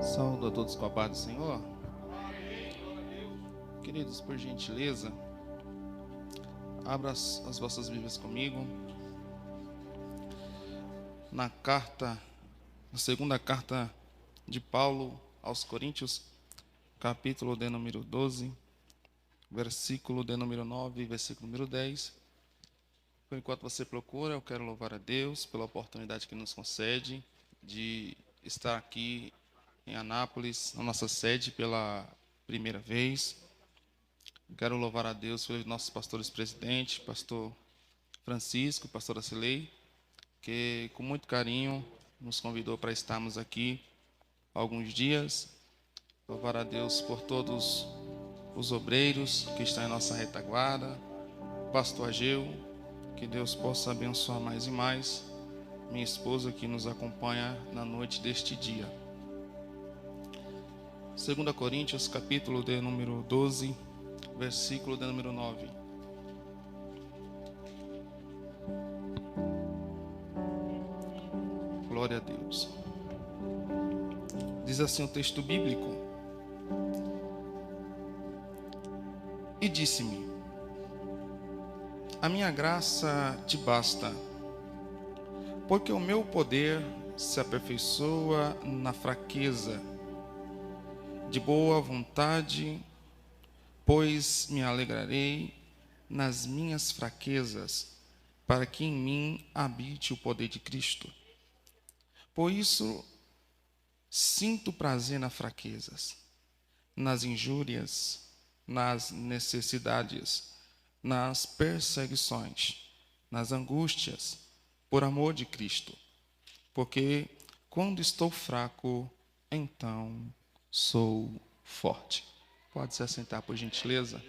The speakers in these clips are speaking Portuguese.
Saúdo a todos com a paz do Senhor. Queridos, por gentileza, abra as vossas Bíblias comigo na segunda carta de Paulo aos Coríntios, capítulo de número 12, versículo de número 9 e versículo número 10. Por enquanto você procura, eu quero louvar a Deus pela oportunidade que nos concede de estar aqui em Anápolis, na nossa sede, pela primeira vez. Quero louvar a Deus pelos nossos pastores presidentes, pastor Francisco, pastora Cilei, que com muito carinho nos convidou para estarmos aqui há alguns dias. Louvar a Deus por todos os obreiros que estão em nossa retaguarda, pastor Ageu, que Deus possa abençoar mais e mais, minha esposa que nos acompanha na noite deste dia. 2 Coríntios, capítulo de número 12, versículo de número 9. Glória a Deus. Diz assim o texto bíblico: E disse-me: a minha graça te basta, porque o meu poder se aperfeiçoa na fraqueza. De boa vontade, pois me alegrarei nas minhas fraquezas, para que em mim habite o poder de Cristo. Por isso, sinto prazer nas fraquezas, nas injúrias, nas necessidades, nas perseguições, nas angústias, por amor de Cristo. Porque quando estou fraco, então sou forte. Pode se assentar, por gentileza.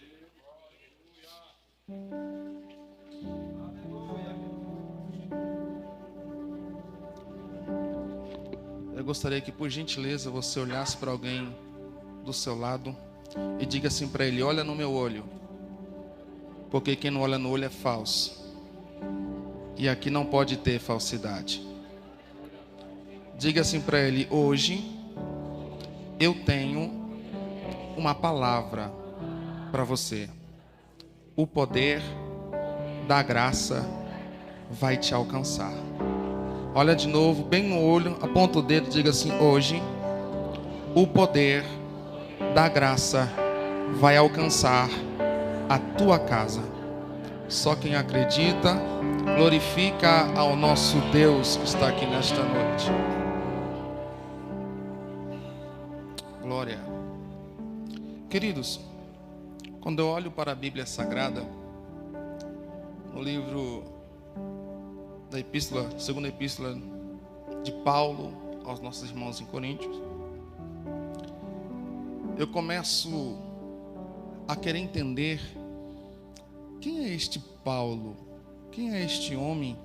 Eu gostaria que, por gentileza, você olhasse para alguém do seu lado e diga assim para ele: olha no meu olho, porque quem não olha no olho é falso, e aqui não pode ter falsidade. Diga assim para ele: hoje eu tenho uma palavra para você. O poder da graça vai te alcançar. Olha de novo, bem no olho, aponta o dedo e diga assim: hoje o poder da graça vai alcançar a tua casa. Só quem acredita, glorifica ao nosso Deus que está aqui nesta noite. Glória. Queridos, quando eu olho para a Bíblia Sagrada, no livro da epístola, segunda epístola de Paulo aos nossos irmãos em Coríntios, eu começo a querer entender quem é este Paulo, quem é este homem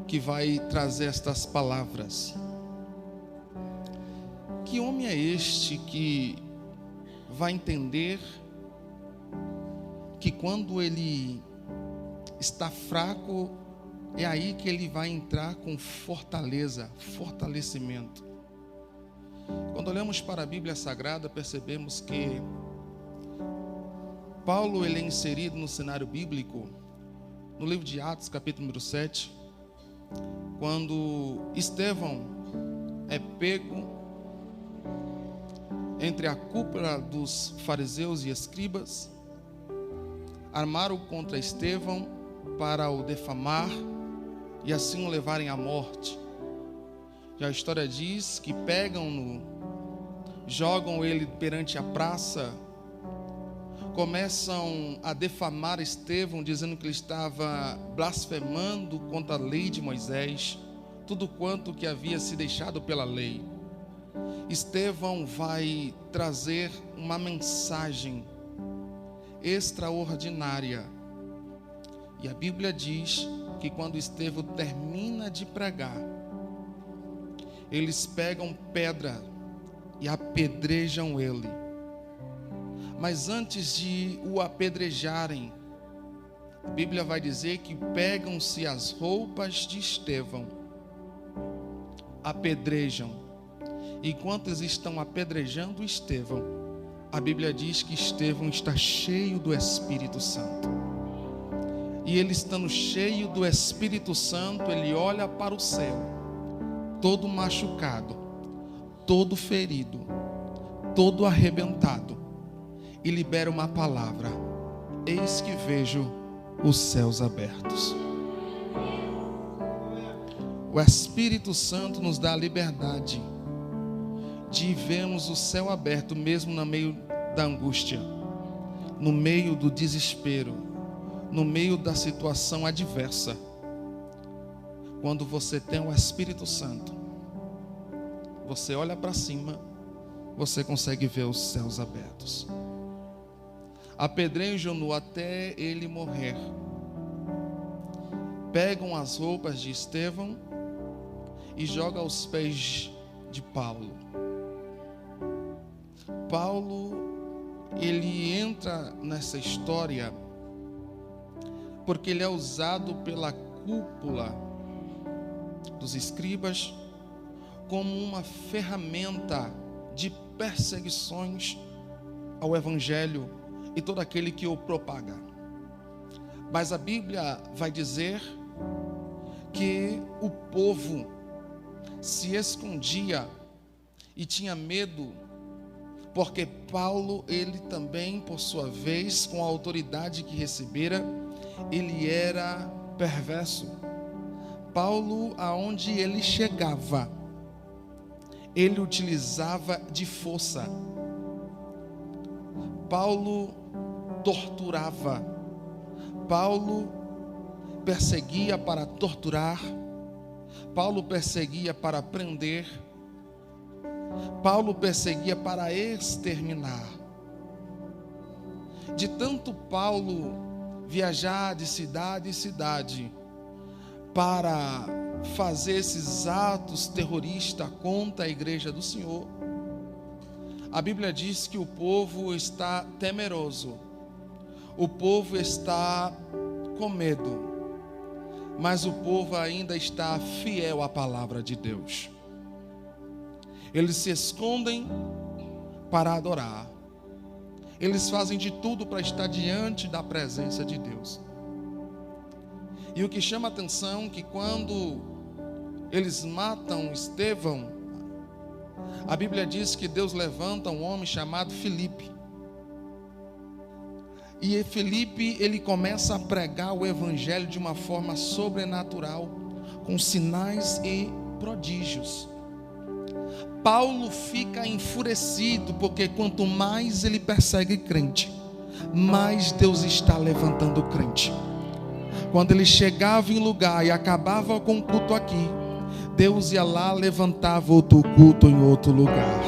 que vai trazer estas palavras. Que homem é este que vai entender que quando ele está fraco, é aí que ele vai entrar com fortaleza, fortalecimento. Quando olhamos para a Bíblia Sagrada, percebemos que Paulo ele é inserido no cenário bíblico no livro de Atos, capítulo número 7, quando Estevão é pego entre a cúpula dos fariseus e escribas. Armaram contra Estevão para o defamar e assim o levarem à morte. E a história diz que pegam-no, jogam ele perante a praça, começam a defamar Estevão, dizendo que ele estava blasfemando contra a lei de Moisés, tudo quanto que havia se deixado pela lei. Estevão vai trazer uma mensagem extraordinária. E a Bíblia diz que quando Estevão termina de pregar, eles pegam pedra e apedrejam ele. Mas antes de o apedrejarem, a Bíblia vai dizer que pegam-se as roupas de Estevão, apedrejam enquanto eles estão apedrejando Estevão, a Bíblia diz que Estevão está cheio do Espírito Santo. E ele estando cheio do Espírito Santo, ele olha para o céu, todo machucado, todo ferido, todo arrebentado, e libera uma palavra: eis que vejo os céus abertos. O Espírito Santo nos dá a liberdade de vermos o céu aberto, mesmo no meio da angústia, no meio do desespero, no meio da situação adversa. Quando você tem o Espírito Santo, você olha para cima, você consegue ver os céus abertos. Apedrejam-no até ele morrer. Pegam as roupas de Estevão e jogam aos pés de Paulo. Paulo, ele entra nessa história porque ele é usado pela cúpula dos escribas como uma ferramenta de perseguições ao evangelho e todo aquele que o propaga. Mas a Bíblia vai dizer que o povo se escondia e tinha medo, porque Paulo, ele também, por sua vez, com a autoridade que recebera, ele era perverso. Paulo, aonde ele chegava, ele utilizava de força. Paulo torturava. Paulo perseguia para torturar. Paulo perseguia para prender. Paulo perseguia para exterminar. De tanto Paulo viajar de cidade em cidade para fazer esses atos terroristas contra a igreja do Senhor, a Bíblia diz que o povo está temeroso, o povo está com medo, mas o povo ainda está fiel à palavra de Deus. Eles se escondem para adorar, eles fazem de tudo para estar diante da presença de Deus. E o que chama a atenção é que quando eles matam Estevão, a Bíblia diz que Deus levanta um homem chamado Filipe. E Filipe, ele começa a pregar o evangelho de uma forma sobrenatural, com sinais e prodígios. Paulo fica enfurecido, porque quanto mais ele persegue crente, mais Deus está levantando crente. Quando ele chegava em lugar e acabava com o culto aqui, Deus ia lá, levantava outro culto em outro lugar.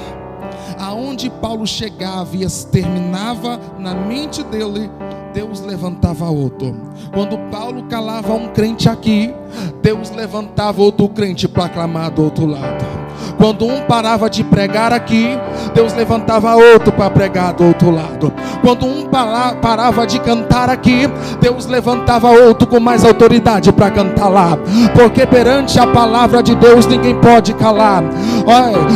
Aonde Paulo chegava e terminava na mente dele, Deus levantava outro. Quando Paulo calava um crente aqui, Deus levantava outro crente para clamar do outro lado. Quando um parava de pregar aqui, Deus levantava outro para pregar do outro lado. Quando um parava de cantar aqui, Deus levantava outro com mais autoridade para cantar lá. Porque perante a palavra de Deus ninguém pode calar.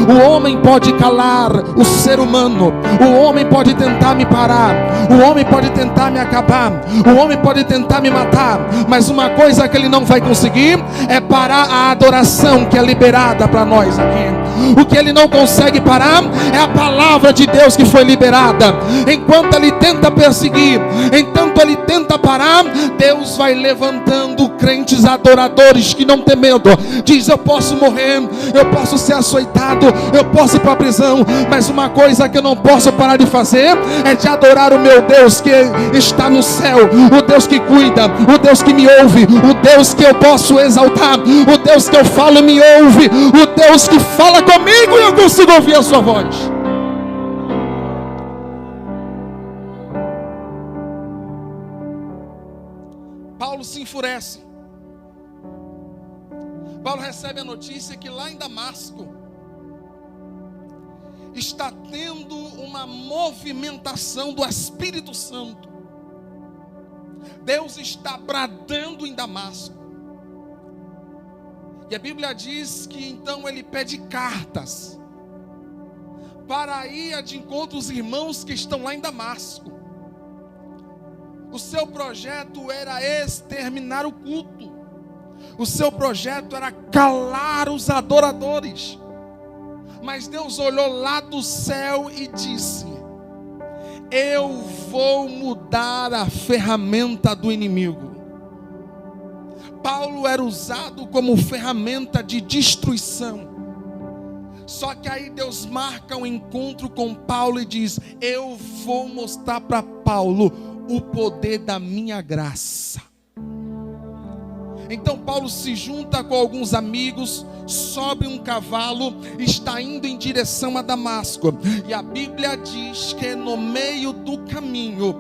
O homem pode calar o ser humano, o homem pode tentar me parar, o homem pode tentar me acabar, o homem pode tentar me matar, mas uma coisa que ele não vai conseguir é parar a adoração que é liberada para nós aqui. O que ele não consegue parar é a palavra de Deus que foi liberada. Enquanto ele tenta perseguir, enquanto ele tenta parar, Deus vai levantando crentes adoradores que não tem medo. Diz: eu posso morrer, eu posso ser açoitado, eu posso ir para a prisão, mas uma coisa que eu não posso parar de fazer é de adorar o meu Deus que está no céu, o Deus que cuida, o Deus que me ouve, o Deus que eu posso exaltar, o Deus que eu falo me ouve, o Deus que fala comigo e eu consigo ouvir a sua voz. Paulo se enfurece. Paulo recebe a notícia que lá em Damasco está tendo uma movimentação do Espírito Santo. Deus está bradando em Damasco. E a Bíblia diz que então ele pede cartas. para ir de encontro aos irmãos que estão lá em Damasco. O seu projeto era exterminar o culto. O seu projeto era calar os adoradores. Mas Deus olhou lá do céu e disse: eu vou mudar a ferramenta do inimigo. Paulo era usado como ferramenta de destruição. Só que aí Deus marca um encontro com Paulo e diz: eu vou mostrar para Paulo o poder da minha graça. Então Paulo se junta com alguns amigos, sobe um cavalo, está indo em direção a Damasco. E a Bíblia diz que no meio do caminho,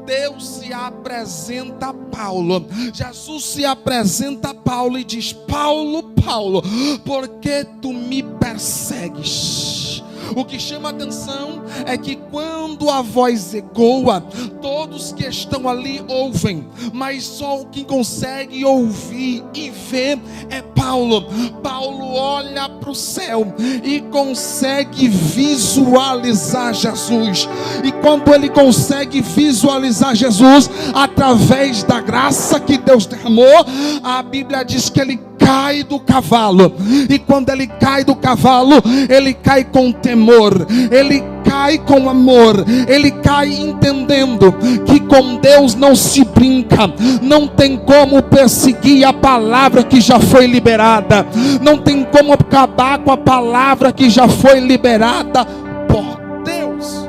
Deus se apresenta a Paulo. Jesus se apresenta a Paulo e diz: Paulo, Paulo, por que tu me persegues? O que chama a atenção é que quando a voz ecoa, todos que estão ali ouvem, mas só o que consegue ouvir e ver é Paulo. Paulo olha para o céu e consegue visualizar Jesus. E quando ele consegue visualizar Jesus, através da graça que Deus derramou, a Bíblia diz que ele cai do cavalo. E quando ele cai do cavalo, ele cai com temor, ele cai com amor, ele cai entendendo que com Deus não se brinca. Não tem como perseguir a palavra que já foi liberada, não tem como acabar com a palavra que já foi liberada por Deus.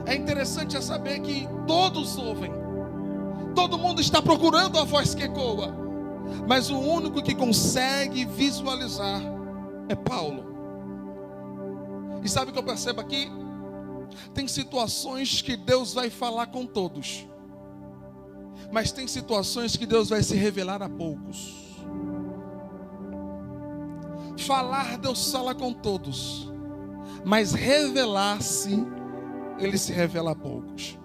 É interessante saber que todos ouvem, todo mundo está procurando a voz que ecoa, mas o único que consegue visualizar é Paulo. E sabe o que eu percebo aqui? Tem situações que Deus vai falar com todos, mas tem situações que Deus vai se revelar a poucos. Falar, Deus fala com todos, mas revelar-se, Ele se revela a poucos.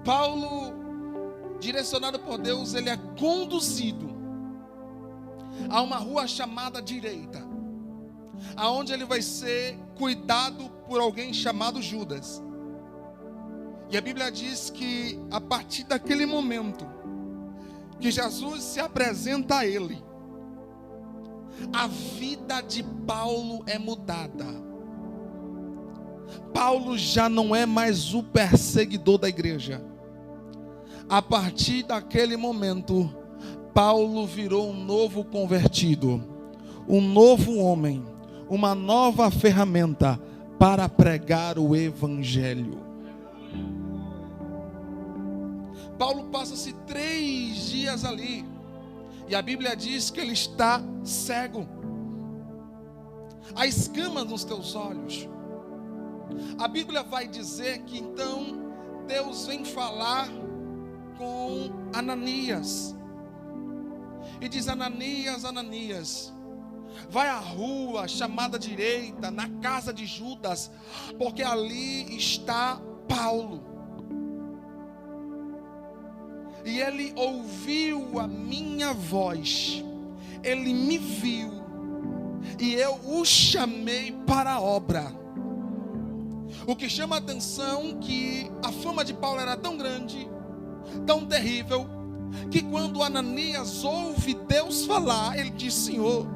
Paulo, direcionado por Deus, ele é conduzido a uma rua chamada direita, aonde ele vai ser cuidado por alguém chamado Judas. E a Bíblia diz que a partir daquele momento que Jesus se apresenta a ele, a vida de Paulo é mudada. Paulo já não é mais o perseguidor da igreja. A partir daquele momento, Paulo virou um novo convertido, um novo homem, uma nova ferramenta para pregar o evangelho. Paulo passa-se 3 dias ali, e a Bíblia diz que ele está cego. Há escamas nos teus olhos. A Bíblia vai dizer que então Deus vem falar com Ananias. E diz: Ananias, Ananias, vai à rua chamada direita, na casa de Judas, porque ali está Paulo. E ele ouviu a minha voz, ele me viu, e eu o chamei para a obra. O que chama a atenção é que a fama de Paulo era tão grande, tão terrível, que quando Ananias ouve Deus falar, ele diz: Senhor,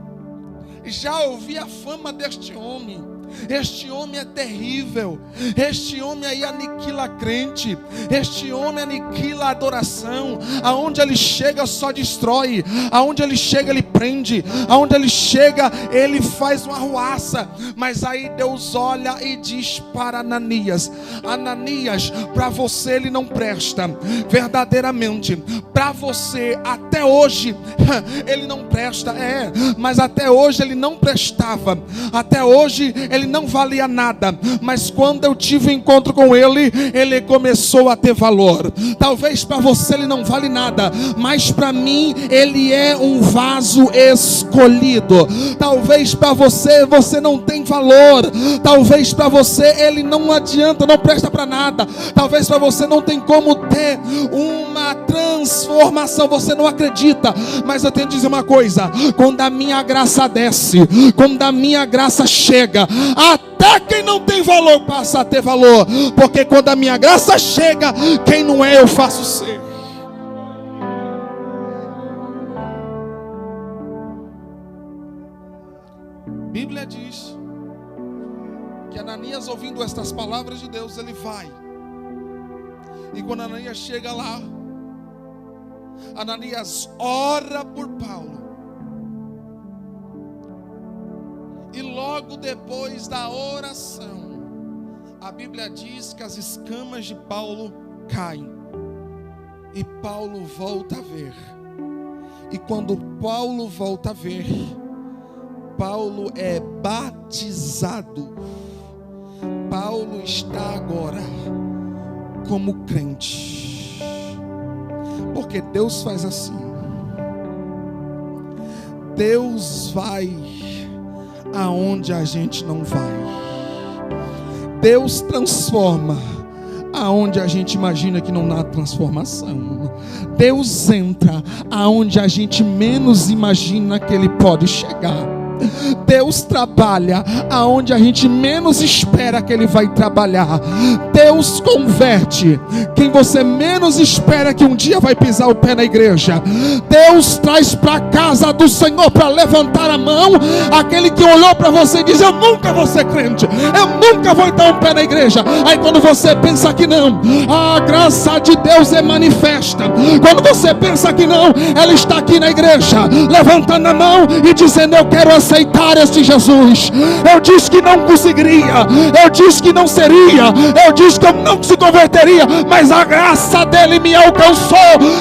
já ouvi a fama deste homem. Este homem é terrível. Este homem aí aniquila crente. Este homem aniquila a adoração. Aonde ele chega só destrói. Aonde ele chega ele prende. Aonde ele chega ele faz uma arruaça. Mas aí Deus olha e diz para Ananias: Ananias, para você ele não presta. Verdadeiramente, para você até hoje ele não presta. Mas até hoje ele não prestava. Até hoje ele ele não valia nada, mas quando eu tive um encontro com ele, ele começou a ter valor. Talvez para você ele não vale nada, mas para mim ele é um vaso escolhido. Talvez para você, você não tem valor. Talvez para você ele não adianta, não presta para nada. Talvez para você não tem como ter uma transformação, você não acredita. Mas eu tenho que dizer uma coisa: quando a minha graça desce, quando a minha graça chega, até quem não tem valor passa a ter valor. Porque quando a minha graça chega, quem não é eu faço ser. Bíblia diz que Ananias, ouvindo estas palavras de Deus, ele vai. E quando Ananias chega lá, Ananias ora por Paulo. E logo depois da oração, a Bíblia diz que as escamas de Paulo caem. E Paulo volta a ver. E quando Paulo volta a ver, Paulo é batizado. Paulo está agora como crente. Porque Deus faz assim. Deus vai aonde a gente não vai. Deus transforma aonde a gente imagina que não há transformação. Deus entra aonde a gente menos imagina que Ele pode chegar. Deus trabalha aonde a gente menos espera que Ele vai trabalhar. Deus converte quem você menos espera que um dia vai pisar o pé na igreja. Deus traz para a casa do Senhor para levantar a mão aquele que olhou para você e diz: eu nunca vou ser crente, eu nunca vou dar um pé na igreja. Aí quando você pensa que não, a graça de Deus é manifesta. Quando você pensa que não, ela está aqui na igreja, levantando a mão e dizendo: eu quero aceitar este Jesus. Eu disse que não conseguiria, eu disse que não seria, eu disse que eu não se converteria, mas a graça dele me alcançou.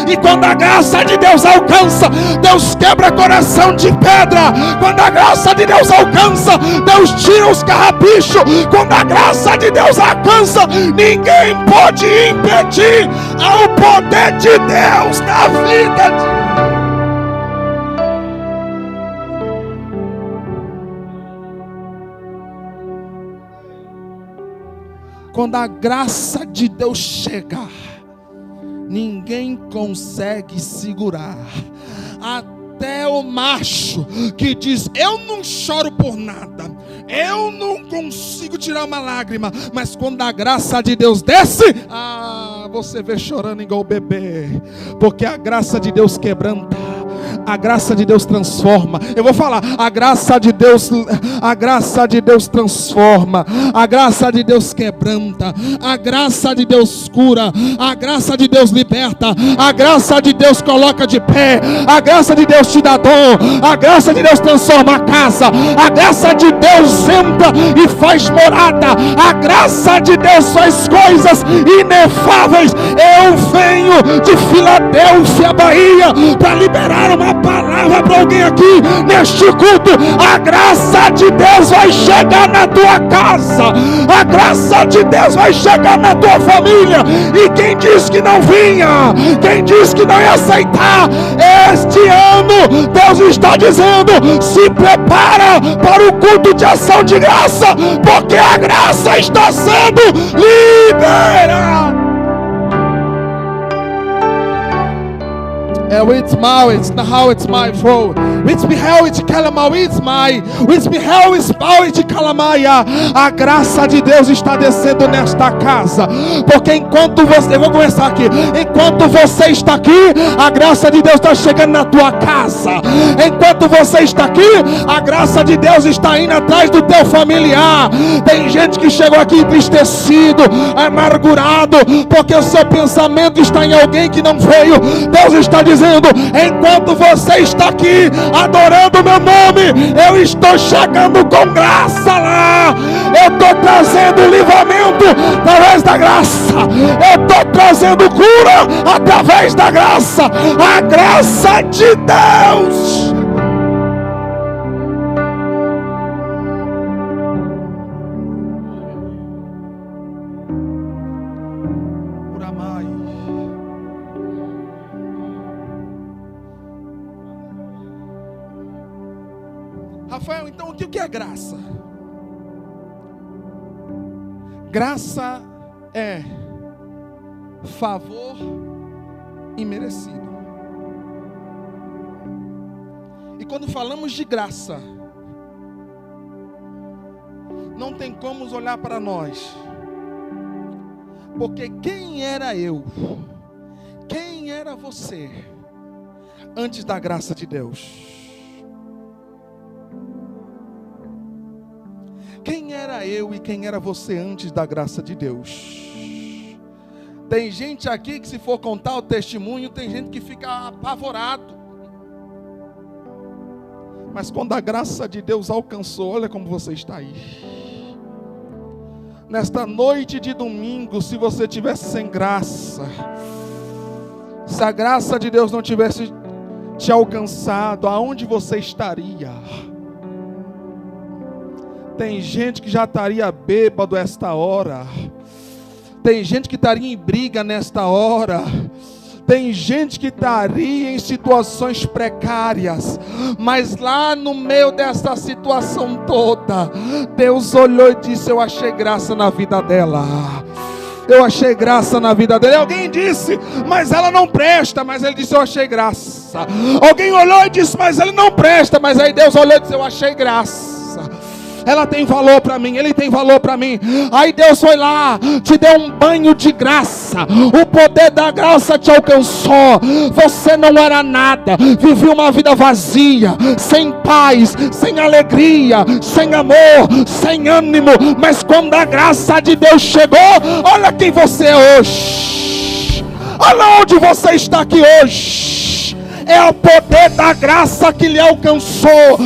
E quando a graça de Deus alcança, Deus quebra coração de pedra. Quando a graça de Deus alcança, Deus tira os carrapichos. Quando a graça de Deus alcança, ninguém pode impedir ao poder de Deus na vida de... Quando a graça de Deus chega, ninguém consegue segurar. Até o macho que diz: eu não choro por nada, eu não consigo tirar uma lágrima. Mas quando a graça de Deus desce, você vê chorando igual o bebê. Porque a graça de Deus quebranta, a graça de Deus transforma. Eu vou falar: a graça de Deus transforma, a graça de Deus quebranta, a graça de Deus cura, a graça de Deus liberta, a graça de Deus coloca de pé, a graça de Deus te dá dom, a graça de Deus transforma a casa, a graça de Deus entra e faz morada, a graça de Deus faz coisas inefáveis. Eu venho de Filadélfia, Bahia, para liberar uma palavra para alguém aqui neste culto. A graça de Deus vai chegar na tua casa, a graça de Deus vai chegar na tua família. E quem diz que não vinha, quem diz que não ia aceitar, este ano Deus está dizendo: se prepara para o culto de ação de graça, porque a graça está sendo liberada. It's my, it's how it's my throat. It's beheld it calamau, it's my, it's beheld it's power it calamaya. A graça de Deus está descendo nesta casa, porque enquanto você, eu vou começar aqui, enquanto você está aqui, a graça de Deus está chegando na tua casa. Enquanto você está aqui, a graça de Deus está indo atrás do teu familiar. Tem gente que chegou aqui entristecido, amargurado, porque o seu pensamento está em alguém que não veio. Deus está dizendo: enquanto você está aqui adorando o meu nome, eu estou chegando com graça lá. Eu estou trazendo livramento através da graça, eu estou trazendo cura através da graça. A graça de Deus. Rafael, então o que é graça? Graça é favor imerecido. E quando falamos de graça, não tem como olhar para nós, porque quem era eu? Quem era você antes da graça de Deus? Quem era eu e quem era você antes da graça de Deus? Tem gente aqui que, se for contar o testemunho, tem gente que fica apavorado. Mas quando a graça de Deus alcançou, olha como você está aí. Nesta noite de domingo, se você tivesse sem graça, se a graça de Deus não tivesse te alcançado, aonde você estaria? Tem gente que já estaria bêbado esta hora. Tem gente que estaria em briga nesta hora. Tem gente que estaria em situações precárias. Mas lá no meio dessa situação toda, Deus olhou e disse: eu achei graça na vida dela. Eu achei graça na vida dele. Alguém disse: mas ela não presta. Mas ele disse: eu achei graça. Alguém olhou e disse: mas ele não presta. Mas aí Deus olhou e disse: eu achei graça. Ela tem valor para mim, ele tem valor para mim. Aí Deus foi lá, te deu um banho de graça. O poder da graça te alcançou. Você não era nada, vivia uma vida vazia, sem paz, sem alegria, sem amor, sem ânimo. Mas quando a graça de Deus chegou, olha quem você é hoje. Olha onde você está aqui hoje. É o poder da graça que lhe alcançou.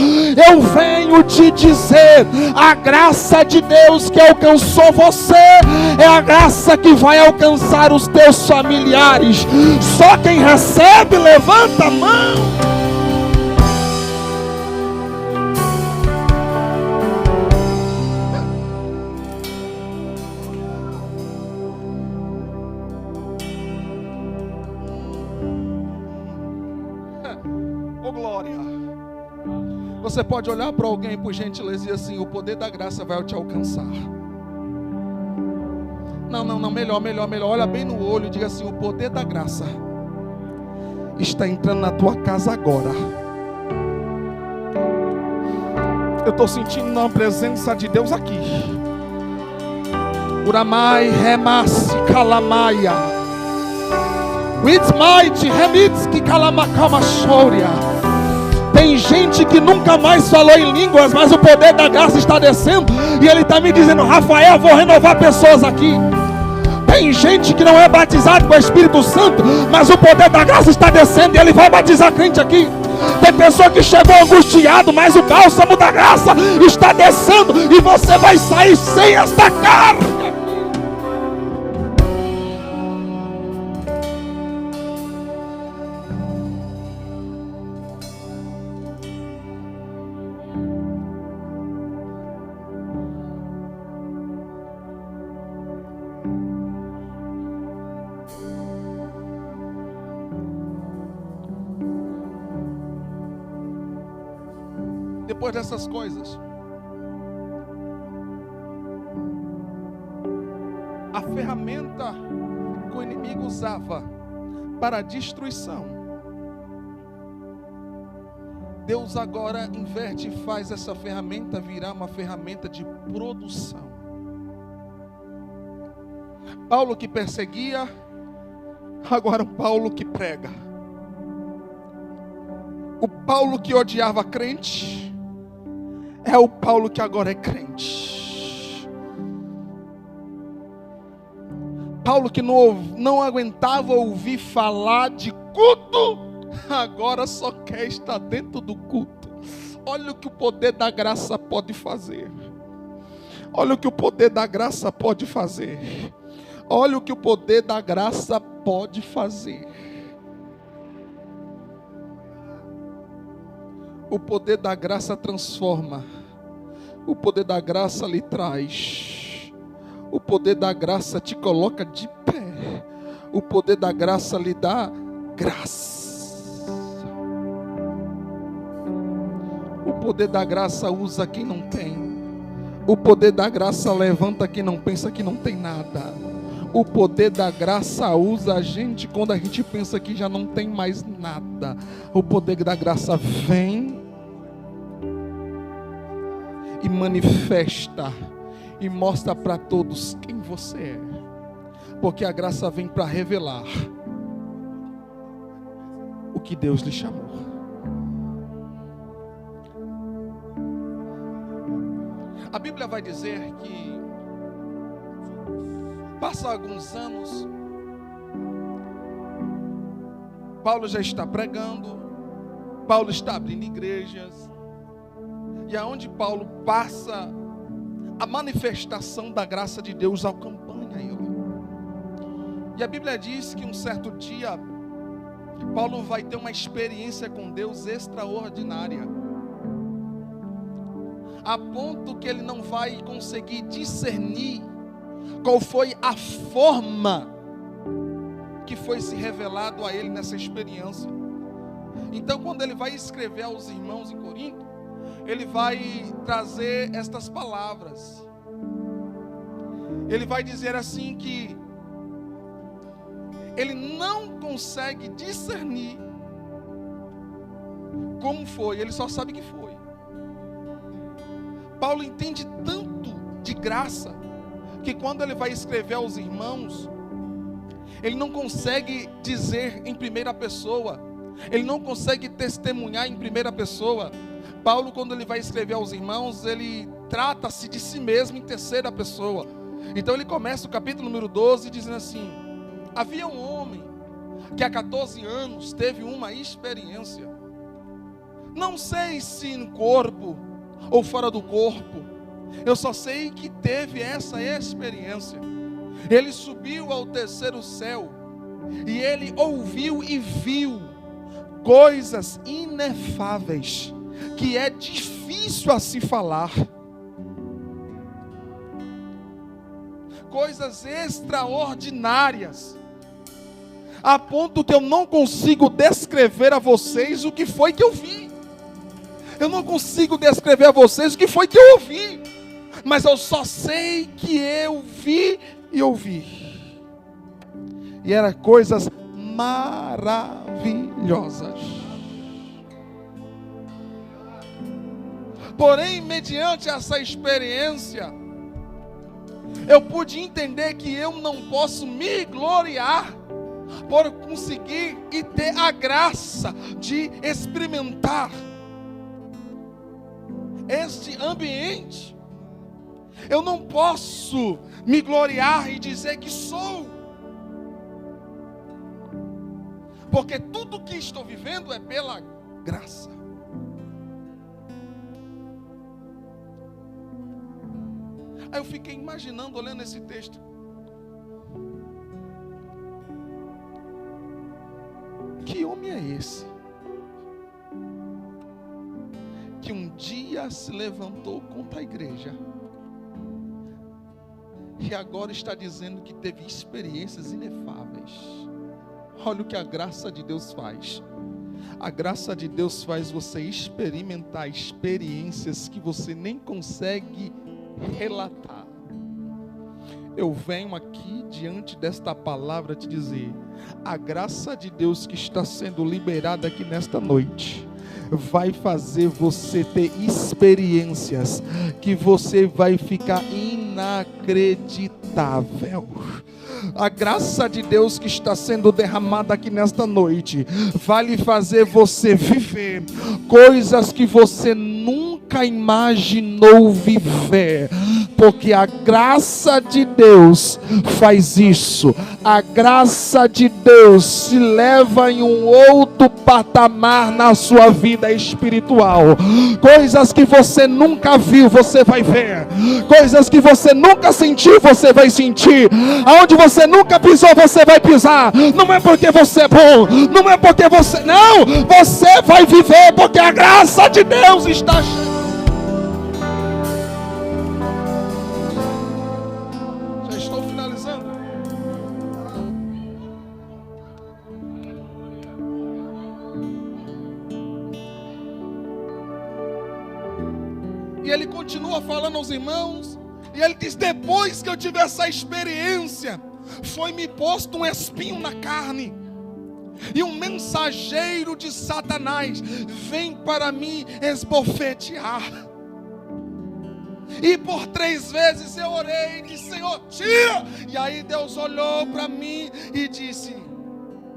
Eu venho te dizer: a graça de Deus que alcançou você é a graça que vai alcançar os teus familiares. Só quem recebe, levanta a mão. Você pode olhar para alguém, por gentileza, e dizer assim: o poder da graça vai te alcançar. Não, melhor. Olha bem no olho e diga assim: o poder da graça está entrando na tua casa agora. Eu estou sentindo a presença de Deus aqui. Uramai, remassi, calamaia. With might, remitski, calamakama, shouria. Tem gente que nunca mais falou em línguas, mas o poder da graça está descendo. E ele está me dizendo: Rafael, vou renovar pessoas aqui. Tem gente que não é batizado com o Espírito Santo, mas o poder da graça está descendo e ele vai batizar crente aqui. Tem pessoa que chegou angustiado, mas o bálsamo da graça está descendo e você vai sair sem esta carga. Depois dessas coisas, a ferramenta que o inimigo usava para a destruição, Deus agora inverte e faz essa ferramenta virar uma ferramenta de produção. Paulo que perseguia, agora o Paulo que prega. O Paulo que odiava crente, é o Paulo que agora é crente. Paulo que não aguentava ouvir falar de culto, agora só quer estar dentro do culto. Olha o que o poder da graça pode fazer. Olha o que o poder da graça pode fazer. Olha o que o poder da graça pode fazer. O poder da graça transforma. O poder da graça lhe traz. O poder da graça te coloca de pé. O poder da graça lhe dá graça. O poder da graça usa quem não tem. O poder da graça levanta quem não pensa que não tem nada. O poder da graça usa a gente quando a gente pensa que já não tem mais nada. O poder da graça vem e manifesta e mostra para todos quem você é. Porque a graça vem para revelar o que Deus lhe chamou. A Bíblia vai dizer que passa alguns anos, Paulo já está pregando, Paulo está abrindo igrejas, e aonde Paulo passa, a manifestação da graça de Deus acompanha ele. E a Bíblia diz que um certo dia, Paulo vai ter uma experiência com Deus extraordinária, a ponto que ele não vai conseguir discernir qual foi a forma que foi se revelado a ele nessa experiência. Então, quando ele vai escrever aos irmãos em Corinto, ele vai trazer estas palavras. Ele vai dizer assim que ele não consegue discernir como foi, ele só sabe que foi. Paulo entende tanto de graça, que quando ele vai escrever aos irmãos, ele não consegue dizer em primeira pessoa, ele não consegue testemunhar em primeira pessoa. Paulo, quando ele vai escrever aos irmãos, ele trata-se de si mesmo em terceira pessoa. Então ele começa o capítulo número 12 dizendo assim: havia um homem que há 14 anos teve uma experiência, não sei se no corpo ou fora do corpo, eu só sei que teve essa experiência. Ele subiu ao terceiro céu e ele ouviu e viu coisas inefáveis, que é difícil a se falar, coisas extraordinárias, a ponto que eu não consigo descrever a vocês o que foi que eu vi. Eu não consigo descrever a vocês o que foi que eu ouvi, mas eu só sei que eu vi e ouvi. E eram coisas maravilhosas. Porém, mediante essa experiência, eu pude entender que eu não posso me gloriar por conseguir e ter a graça de experimentar este ambiente. Eu não posso me gloriar e dizer que sou, porque tudo que estou vivendo é pela graça. Aí eu fiquei imaginando, olhando esse texto, que homem é esse que um dia se levantou contra a igreja e agora está dizendo que teve experiências inefáveis? Olha o que a graça de Deus faz. A graça de Deus faz você experimentar experiências que você nem consegue relatar. Eu venho aqui diante desta palavra te dizer: a graça de Deus que está sendo liberada aqui nesta noite vai fazer você ter experiências que você vai ficar inacreditável. A graça de Deus que está sendo derramada aqui nesta noite vai lhe fazer você viver coisas que você nunca imaginou viver, porque a graça de Deus faz isso. A graça de Deus se leva em um outro patamar na sua vida espiritual. Coisas que você nunca viu, você vai ver. Coisas que você nunca sentiu, você vai sentir. Aonde você nunca pisou, você vai pisar. Não é porque você é bom, não é porque você... Não, você vai viver, porque a graça de Deus está chegando. E ele continua falando aos irmãos, e ele diz: depois que eu tive essa experiência, foi-me posto um espinho na carne, e um mensageiro de Satanás vem para mim esbofetear. E por 3 vezes eu orei e disse: Senhor, tira! E aí Deus olhou para mim e disse: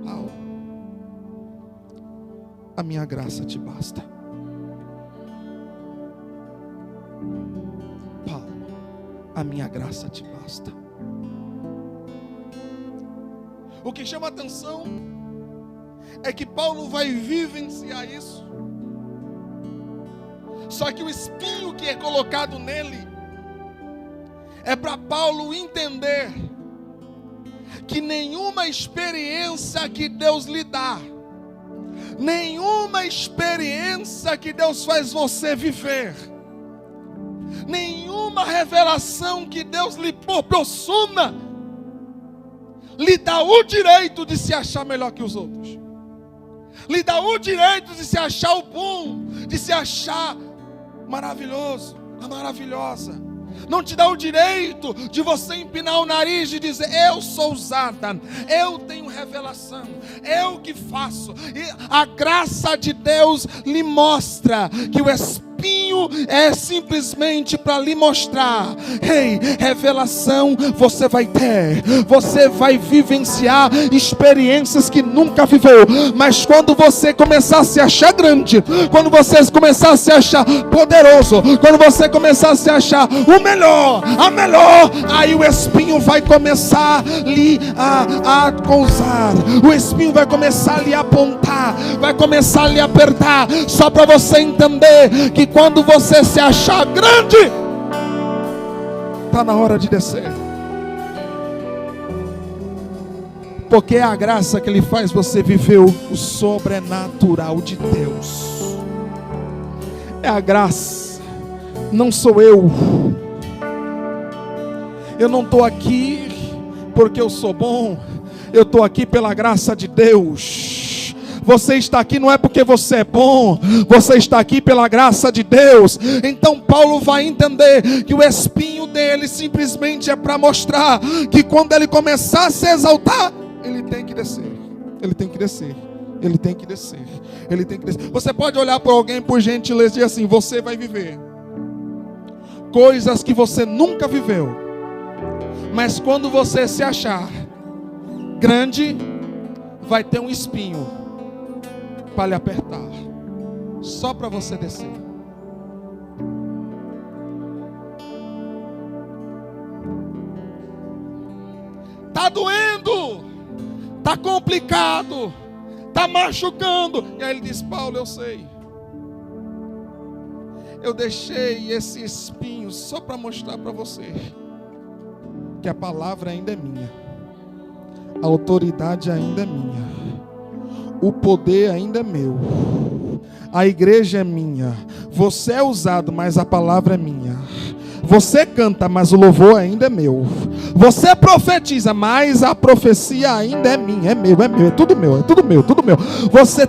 Paulo, a minha graça te basta. Paulo, a minha graça te basta. O que chama atenção é que Paulo vai vivenciar isso. Só que o espinho que é colocado nele é para Paulo entender que nenhuma experiência que Deus lhe dá, nenhuma experiência que Deus faz você viver, nenhuma revelação que Deus lhe proporciona, lhe dá o direito de se achar melhor que os outros, lhe dá o direito de se achar o bom, de se achar maravilhoso, a maravilhosa. Não te dá o direito de você empinar o nariz e dizer: eu sou usada, eu tenho revelação, eu que faço. E a graça de Deus lhe mostra que o espinho é simplesmente para lhe mostrar: ei, revelação você vai ter, você vai vivenciar experiências que nunca viveu. Mas quando você começar a se achar grande, quando você começar a se achar poderoso, quando você começar a se achar o melhor, a melhor, aí o espinho vai começar lhe a coisar, o espinho vai começar a lhe apontar, vai começar a lhe apertar, só para você entender que quando você se achar grande, está na hora de descer. Porque é a graça que Ele faz você viver o sobrenatural de Deus. É a graça, não sou eu. Eu não estou aqui porque eu sou bom, eu estou aqui pela graça de Deus. Você está aqui não é porque você é bom, você está aqui pela graça de Deus. Então Paulo vai entender que o espinho dele simplesmente é para mostrar que quando ele começar a se exaltar, ele tem que descer, ele tem que descer, ele tem que descer, ele tem que descer. Você pode olhar para alguém por gentileza e dizer assim: você vai viver coisas que você nunca viveu, mas quando você se achar grande, vai ter um espinho para lhe apertar, só para você descer. Tá doendo, tá complicado, tá machucando. E aí ele diz: Paulo, eu sei, eu deixei esse espinho só para mostrar para você que a palavra ainda é minha, a autoridade ainda é minha, o poder ainda é meu, a igreja é minha, você é usado, mas a palavra é minha. Você canta, mas o louvor ainda é meu. Você profetiza, mas a profecia ainda é minha, é meu, é tudo meu, é tudo meu, tudo meu.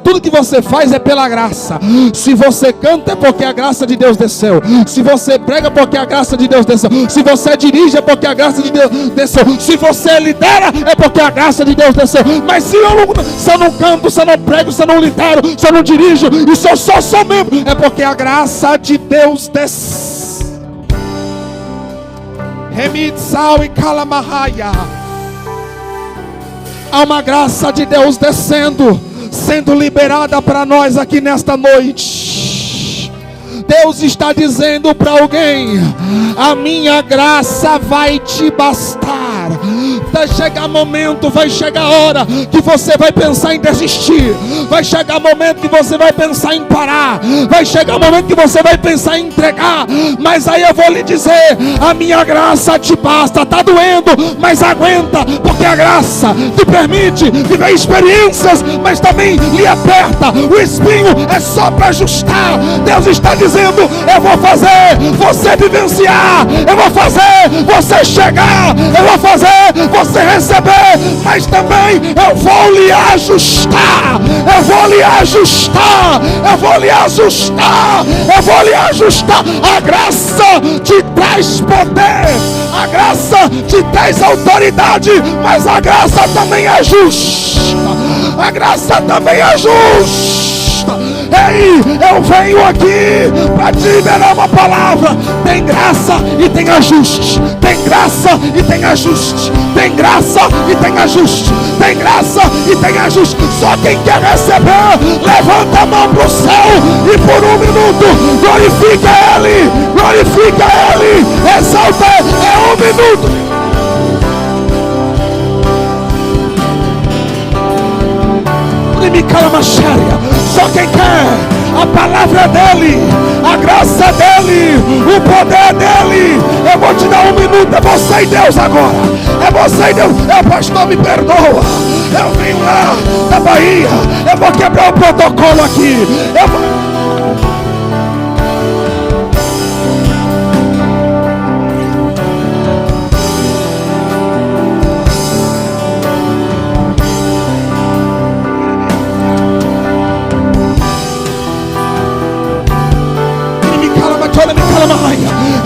Tudo que você faz é pela graça. Se você canta é porque a graça de Deus desceu. Se você prega é porque a graça de Deus desceu. Se você dirige é porque a graça de Deus desceu. Se você lidera é porque a graça de Deus desceu. Mas se eu não canto, se eu não prego, se eu não lidero, se eu não dirijo, e se eu só sou membro, é porque a graça de Deus desceu. Remitsal e Kalamahaya. Há uma graça de Deus descendo, sendo liberada para nós aqui nesta noite. Deus está dizendo para alguém: a minha graça vai te bastar. Vai chegar momento, vai chegar a hora que você vai pensar em desistir. Vai chegar momento que você vai pensar em parar. Vai chegar momento que você vai pensar em entregar. Mas aí eu vou lhe dizer: a minha graça te basta. Está doendo, mas aguenta, porque a graça te permite viver experiências, mas também lhe aperta. O espinho é só para ajustar. Deus está dizendo: dizendo: eu vou fazer você vivenciar, eu vou fazer você chegar, eu vou fazer você receber, mas também eu vou lhe ajustar, eu vou lhe ajustar, eu vou lhe ajustar, eu vou lhe ajustar. A graça te traz poder, a graça te traz autoridade, mas a graça também é justa, a graça também é justa. Ei, eu venho aqui para te liberar uma palavra. Tem graça e tem ajuste, tem graça e tem ajuste, tem graça e tem ajuste, tem graça e tem ajuste. Só quem quer receber, levanta a mão para o céu e por um minuto glorifica Ele, glorifica Ele, exalta Ele. É um minuto. Só quem quer a palavra dele, a graça dele, o poder dele. Eu vou te dar um minuto. É você e Deus agora, é você e Deus. Pastor, me perdoa, eu venho lá da Bahia, eu vou quebrar o protocolo aqui, eu vou...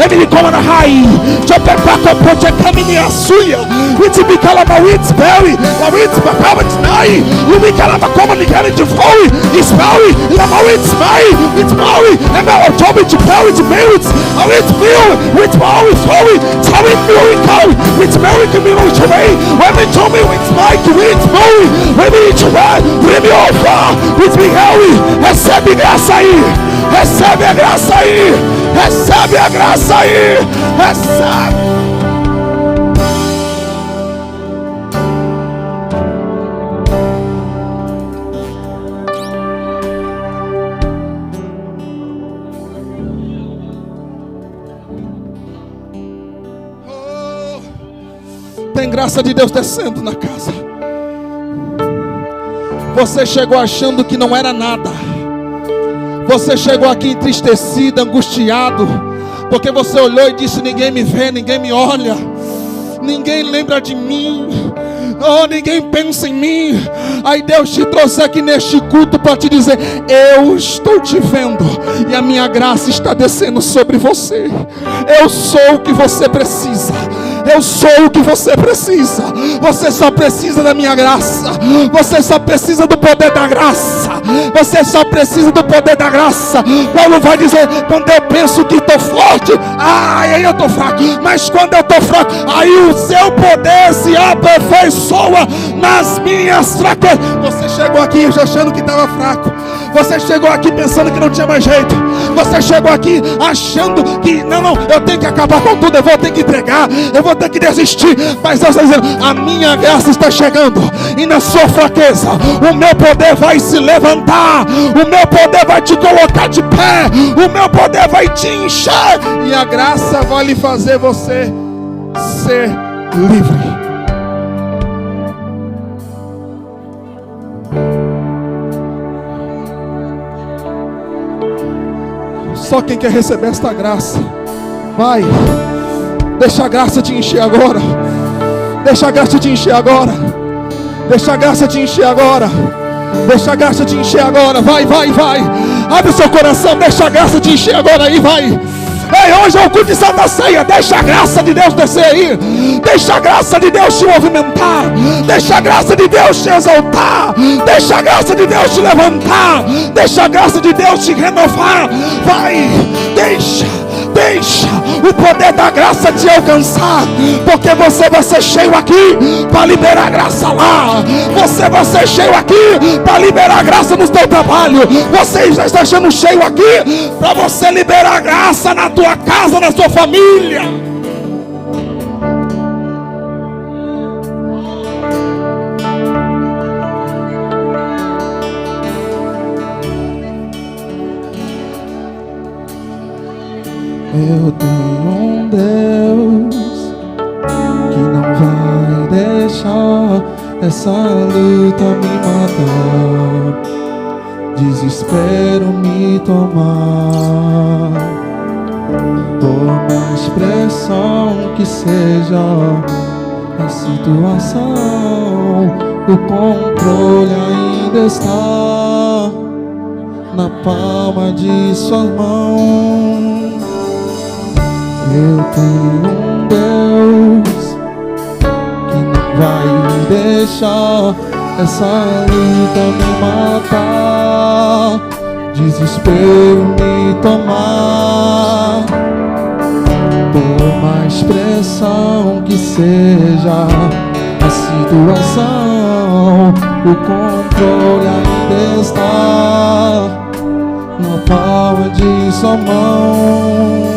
Ele come na high, Jope Paco Project coming a suya, which be calama wits berry, la wits Bacabit Nai, Lumi Calama common the carriage of Holy, is Maui, La Mawits Mai, it's Maui, and our job to Perry to Merits, a wits Bill, with Maui, Holy, Tawin Murray Cow, with Mary community away, when they told me with Mike, with Maui, when we each ride, when we all far, with me Harry, recebe graça aí, recebe a graça aí. Recebe a graça aí, recebe. Tem graça de Deus descendo na casa. Você chegou achando que não era nada. Você chegou aqui entristecido, angustiado, porque você olhou e disse: ninguém me vê, ninguém me olha, ninguém lembra de mim, oh, ninguém pensa em mim. Aí Deus te trouxe aqui neste culto para te dizer: eu estou te vendo e a minha graça está descendo sobre você. Eu sou o que você precisa. Eu sou o que você precisa. Você só precisa da minha graça. Você só precisa do poder da graça. Você só precisa do poder da graça. Paulo vai dizer: quando eu penso que estou forte, aí eu estou fraco. Mas quando eu estou fraco, aí o seu poder se aperfeiçoa nas minhas fraquezas. Você chegou aqui já achando que estava fraco. Você chegou aqui pensando que não tinha mais jeito. Você chegou aqui achando que não, eu tenho que acabar com tudo, eu vou ter que entregar, eu vou ter que desistir. Mas Deus está dizendo: a minha graça está chegando, e na sua fraqueza o meu poder vai se levantar, o meu poder vai te colocar de pé, o meu poder vai te encher, e a graça vai lhe fazer você ser livre. Só quem quer receber esta graça, vai, deixa a graça te encher agora. Deixa a graça te encher agora. Deixa a graça te encher agora. Deixa a graça te encher agora. Vai, vai, vai. Abre o seu coração, deixa a graça te encher agora aí, vai. Ei, hoje é o culto de Santa Ceia. Deixa a graça de Deus descer aí. Deixa a graça de Deus te movimentar. Deixa a graça de Deus te exaltar. Deixa a graça de Deus te levantar. Deixa a graça de Deus te renovar. Vai, deixa o poder da graça te alcançar, porque você vai ser cheio aqui para liberar graça lá. Você vai ser cheio aqui para liberar graça no seu trabalho. Você já está sendo cheio aqui para você liberar graça na tua casa, na sua família. Eu tenho um Deus que não vai deixar essa luta me matar. desespero me tomar, por mais pressão que seja a situação, o controle ainda está na palma de suas mãos. Eu tenho um Deus que não vai deixar essa luta me matar, desespero me tomar, por mais pressão que seja a situação, o controle ainda está na palma de sua mão.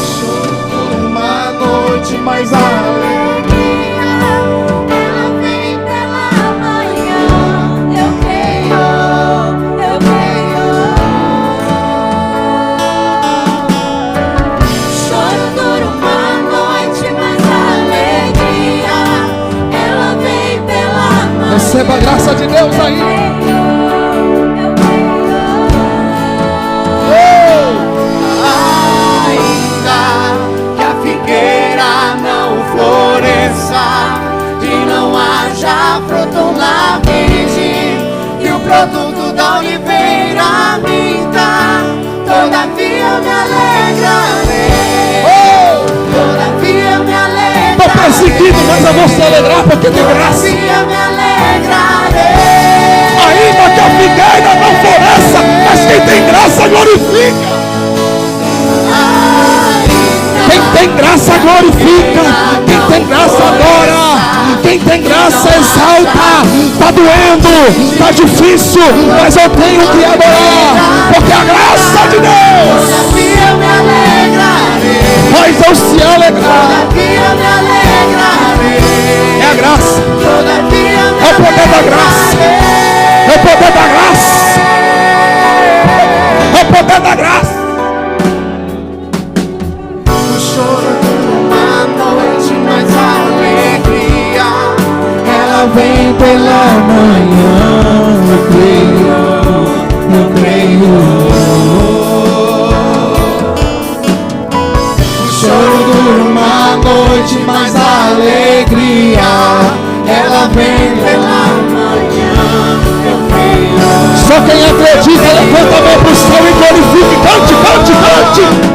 Choro por uma noite, mas alegria ela vem pela manhã. Eu creio, eu creio. Choro por uma noite, mas alegria ela vem pela manhã. Receba a graça de Deus aí. Produto da oliveira minta, todavia me alegrarei. Todavia me alegrarei. Estou perseguido, mas eu vou se alegrar porque tem graça. Todavia me alegrarei. Ainda que a figueira não floresça, mas quem tem graça glorifica. Quem tem graça glorifica. Quem tem graça adora. Quem tem graça exalta. Está doendo, está difícil, mas eu tenho que adorar, porque a graça de Deus Todavia me alegrarei. faz eu se alegrar. Todavia me alegrarei. É a graça, Todavia me é o poder da graça, é o poder da graça, é o poder da graça. O choro dura uma noite, mas a alegria ela vem pela manhã. Eu creio, eu creio. O choro dura uma noite, mas a alegria ela vem pela manhã. Eu creio. Só quem acredita levanta a mão para o céu e glorifique. Cante, cante, cante.